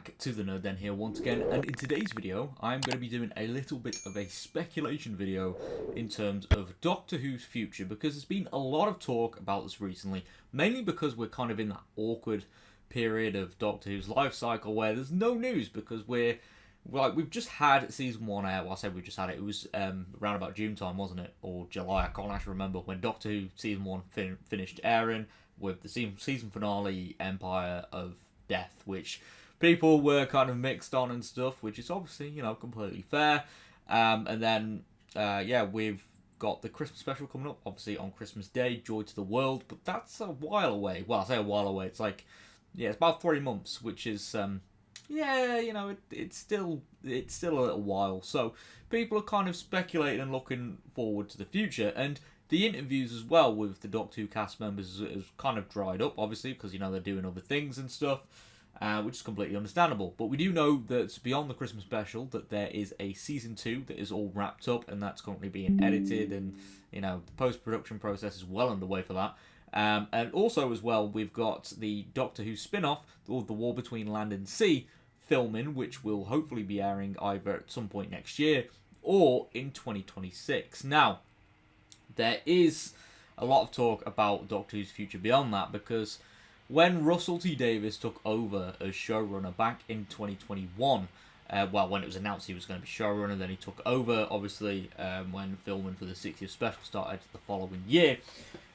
back to the Nerd Den here once again, and in today's video I'm going to be doing a little bit of a speculation video in terms of Doctor Who's future, because there's been a lot of talk about this recently, mainly because we're kind of in that awkward period of Doctor Who's life cycle where there's no news because we've just had season 1 out. Well, I said we've just had it. It was around about June time, wasn't it? Or July, I can't actually remember, when Doctor Who season 1 finished airing with the season finale, Empire of Death, which people were kind of mixed on and stuff, which is obviously, completely fair. And then, we've got the Christmas special coming up, obviously on Christmas Day, Joy to the World, but that's a while away. Well, I say a while away, it's like, it's about 3 months, which is, it's still a little while. So people are kind of speculating and looking forward to the future, and the interviews as well with the Doctor Who cast members has kind of dried up, obviously, because, they're doing other things and stuff, which is completely understandable. But we do know that beyond the Christmas special, that there is a Season 2 that is all wrapped up, and that's currently being edited, and, the post-production process is well underway for that. And also, as well, we've got the Doctor Who spin-off, The War Between Land and Sea, filming, which will hopefully be airing either at some point next year or in 2026. Now, there is a lot of talk about Doctor Who's future beyond that, because when Russell T Davies took over as showrunner back in 2021, when it was announced he was going to be showrunner, then he took over, obviously, when filming for the 60th special started the following year.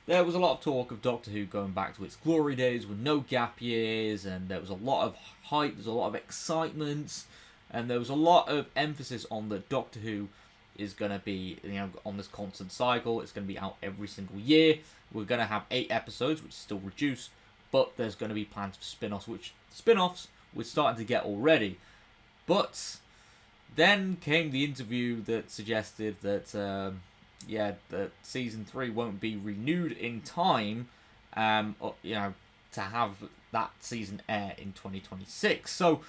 There was a lot of talk of Doctor Who going back to its glory days with no gap years, and there was a lot of hype, there's a lot of excitement, and there was a lot of emphasis on that Doctor Who is going to be, on this constant cycle. It's going to be out every single year. We're going to have 8 episodes, which is still reduced, but there's going to be plans for spin-offs, which spin-offs we're starting to get already. But then came the interview that suggested that, that season 3 won't be renewed in time, to have that season air in 2026. So,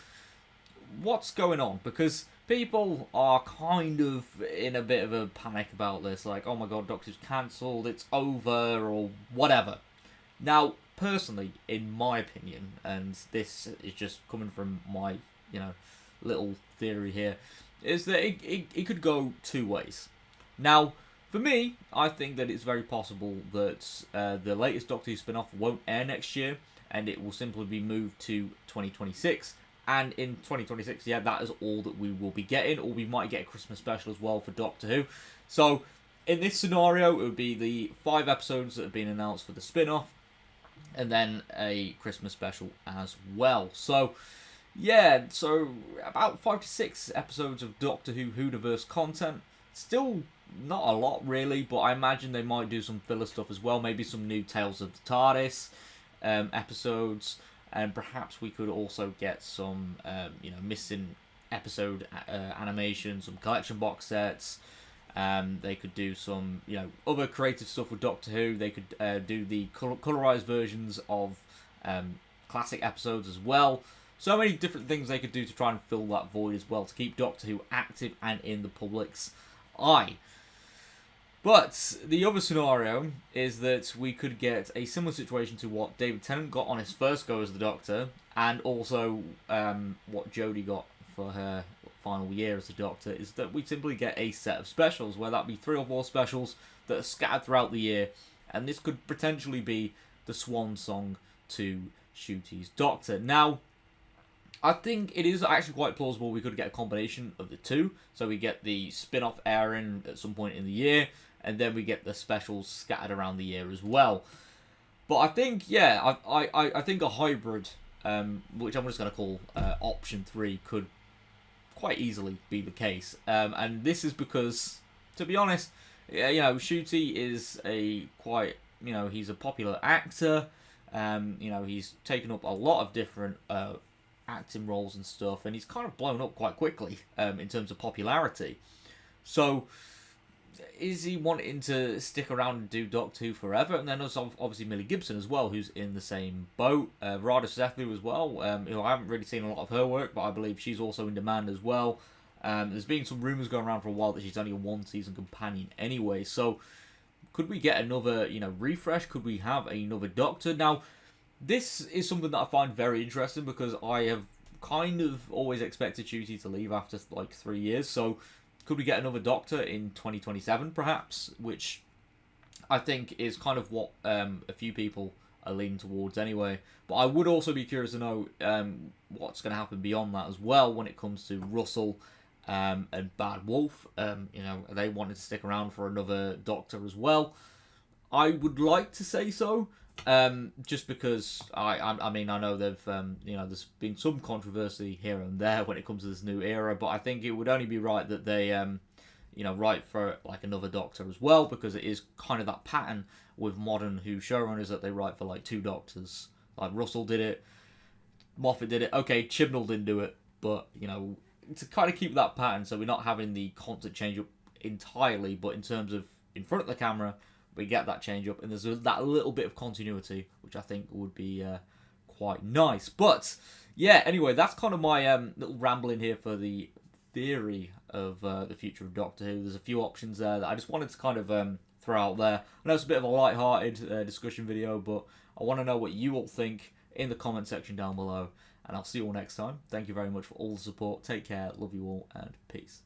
what's going on? Because people are kind of in a bit of a panic about this, like, oh my god, Doctor's cancelled, it's over, or whatever. Now, personally, in my opinion, and this is just coming from my, little theory here, is that it could go 2 ways. Now, for me, I think that it's very possible that the latest Doctor Who spin-off won't air next year, and it will simply be moved to 2026. And in 2026, that is all that we will be getting, or we might get a Christmas special as well for Doctor Who. So, in this scenario, it would be the 5 episodes that have been announced for the spin-off, and then a Christmas special as well. So, so about 5 to 6 episodes of Doctor Who Whoviverse content. Still not a lot, really, but I imagine they might do some filler stuff as well. Maybe some new Tales of the TARDIS episodes. And perhaps we could also get some, missing episode animations, some collection box sets. They could do some, other creative stuff with Doctor Who. They could do the colorized versions of classic episodes as well. So many different things they could do to try and fill that void as well, to keep Doctor Who active and in the public's eye. But the other scenario is that we could get a similar situation to what David Tennant got on his first go as the Doctor, and also what Jodie got for her final year as the Doctor, is that we simply get a set of specials, where that be 3 or 4 specials that are scattered throughout the year, and this could potentially be the swan song to Ncuti's Doctor. Now, I think it is actually quite plausible we could get a combination of the 2, so we get the spin-off airing at some point in the year, and then we get the specials scattered around the year as well. But I think, I think a hybrid, which I'm just going to call option 3, could quite easily be the case. And this is because, to be honest, Ncuti is a quite, he's a popular actor. He's taken up a lot of different acting roles and stuff, and he's kind of blown up quite quickly in terms of popularity. So, is he wanting to stick around and do Doctor Who forever? And then there's obviously Millie Gibson as well, who's in the same boat. Radha Sethu as well. I haven't really seen a lot of her work, but I believe she's also in demand as well. There's been some rumours going around for a while that she's only a 1-season companion anyway. So, could we get another, refresh? Could we have another Doctor? Now, this is something that I find very interesting, because I have kind of always expected Ncuti to leave after like 3 years. So could we get another Doctor in 2027 perhaps? Which I think is kind of what a few people are leaning towards anyway. But I would also be curious to know what's going to happen beyond that as well when it comes to Russell and Bad Wolf. You know, are they wanting to stick around for another Doctor as well? I would like to say so, just because I mean I know they've you know, there's been some controversy here and there when it comes to this new era, but I think it would only be right that they you know, write for like another Doctor as well, because it is kind of that pattern with modern Who showrunners that they write for like 2 Doctors. Like Russell did it, Moffat did it. Okay, Chibnall didn't do it, but you know, to kind of keep that pattern, so we're not having the constant change up entirely, but in terms of in front of the camera, we get that change up, and there's that little bit of continuity, which I think would be quite nice. But yeah, anyway, that's kind of my little rambling here for the theory of the future of Doctor Who. There's a few options there that I just wanted to kind of throw out there. I know it's a bit of a light-hearted discussion video, but I want to know what you all think in the comment section down below, and I'll see you all next time. Thank you very much for all the support. Take care, love you all, and peace.